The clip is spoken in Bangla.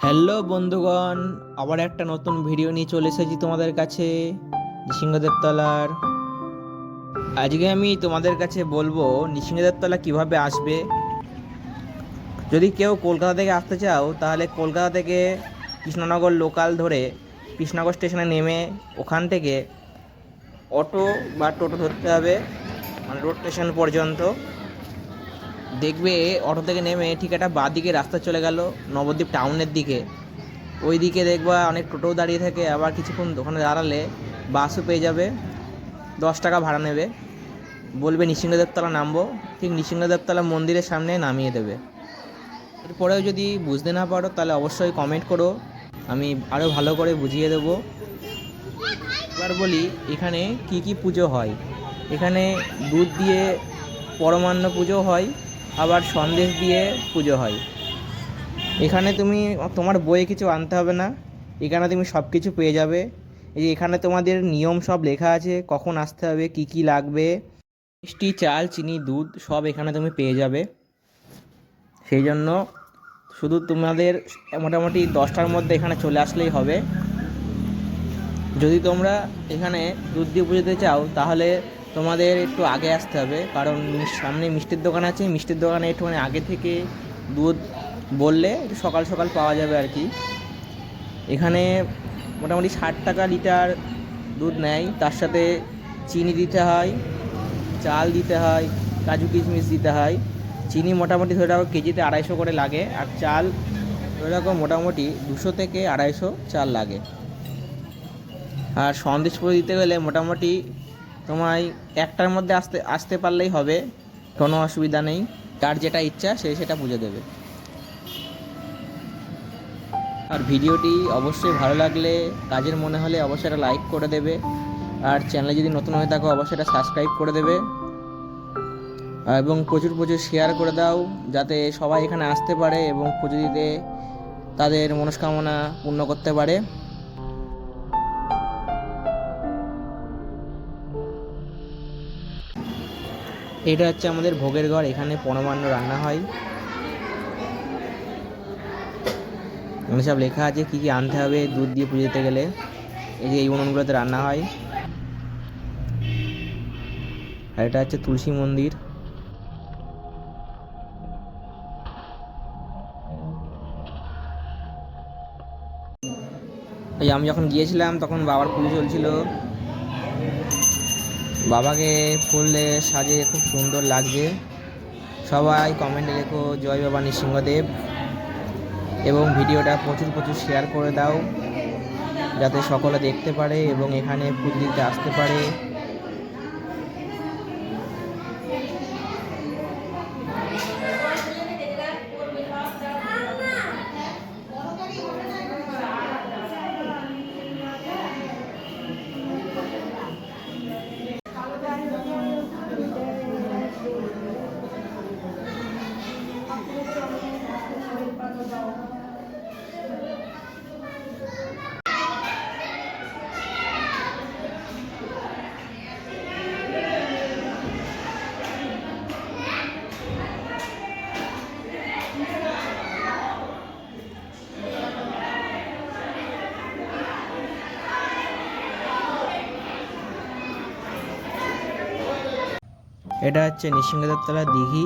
হ্যালো বন্ধুগণ, আবার একটা নতুন ভিডিও নিয়ে চলে এসেছি তোমাদের কাছে নৃসিংহদেবতলার। আজকে আমি তোমাদের কাছে বলবো নৃসিংহদেবতলা কিভাবে আসবে। যদি কেউ কলকাতা থেকে আসতে চাও তাহলে কলকাতা থেকে কৃষ্ণনগর লোকাল ধরে কৃষ্ণনগর স্টেশনে নেমে ওখান থেকে অটো বা টোটো ধরতে হবে, মানে রোড স্টেশন পর্যন্ত। দেখবে অটো থেকে নেমে ঠিক একটা বাঁ দিকে রাস্তা চলে গেল নবদ্বীপ টাউনের দিকে। ওই দিকে দেখবা অনেক টোটোও দাঁড়িয়ে থাকে, আবার কিছুক্ষণ ওখানে দাঁড়ালে বাসও পেয়ে যাবে। 10 টাকা ভাড়া নেবে, বলবে নৃসিংহদেবতলা নামবো, ঠিক নৃসিংহদেবতলা মন্দিরের সামনে নামিয়ে দেবে। এরপরেও যদি বুঝতে না পারো তাহলে অবশ্যই কমেন্ট করো, আমি আরও ভালো করে বুঝিয়ে দেবো। এবার বলি এখানে কি কি পুজো হয়। এখানে দুধ দিয়ে পরমান্ন পুজো হয়, আবার সন্দেশ দিয়ে পুজো হয়। এখানে তুমি তোমার বইয়ে কিছু আনতে হবে না, এখানে তুমি সব কিছু পেয়ে যাবে। এই যে এখানে তোমাদের নিয়ম সব লেখা আছে, কখন আসতে হবে, কি কি লাগবে, মিষ্টি, চাল, চিনি, দুধ সব এখানে তুমি পেয়ে যাবে। সেই জন্য শুধু তোমাদের মোটামুটি 10টার মধ্যে এখানে চলে আসলেই হবে। যদি তোমরা এখানে দুধ দিয়ে পুজোতে চাও তাহলে তোমাদের একটু আগে আসতে হবে, কারণ সামনে মিষ্টির দোকান আছে, মিষ্টির দোকানে একটুখানি আগে থেকে দুধ বললে একটু সকাল সকাল পাওয়া যাবে আর কি। এখানে মোটামুটি 60 টাকা লিটার দুধ নেয়, তার সাথে চিনি দিতে হয়, চাল দিতে হয়, কাজু কিশমিশ দিতে হয়। চিনি মোটামুটি ধরে রাখো কেজিতে 250 করে লাগে, আর চাল ধরে রাখো মোটামুটি 200 থেকে 250 চাল লাগে। আর সন্দেশ পুজো দিতে গেলে মোটামুটি তোমায় 1টার মধ্যে আসতে আসতে পারলেই হবে, কোনো অসুবিধা নেই। তার যেটা ইচ্ছা সে সেটা পুজো দেবে। আর ভিডিওটি অবশ্যই ভালো লাগলে, কাজের মনে হলে অবশ্যই একটা লাইক করে দেবে, আর চ্যানেলে যদি নতুন হয়ে থাকো অবশ্যই এটা সাবস্ক্রাইব করে দেবে, এবং প্রচুর প্রচুর শেয়ার করে দাও যাতে সবাই এখানে আসতে পারে এবং পুজো দিতে তাদের মনস্কামনা পূর্ণ করতে পারে। এটা হচ্ছে আমাদের ভোগের ঘর, এখানে পরমান্ন রান্না হয়। এখানে সব লেখা আছে কী কী আনতে হবে দুধ দিয়ে পুজো দিতে গেলে। এই যে এই উনুনগুলোতে রান্না হয়। আর এটা হচ্ছে তুলসী মন্দির। এই আমি যখন গিয়েছিলাম তখন বাবার পুজো চলছিল, বাবাকে ফুলে সাজিয়ে খুব সুন্দর লাগছে। সবাই কমেন্টে লেখো জয় বাবা নৃসিংহদেব, এবং ভিডিওটা প্রচুর প্রচুর শেয়ার করে দাও যাতে সকলে দেখতে পারে এবং এখানে পুজো দিতে আসতে পারে। এটা হচ্ছে নৃসিংহদেবতলা দিঘি।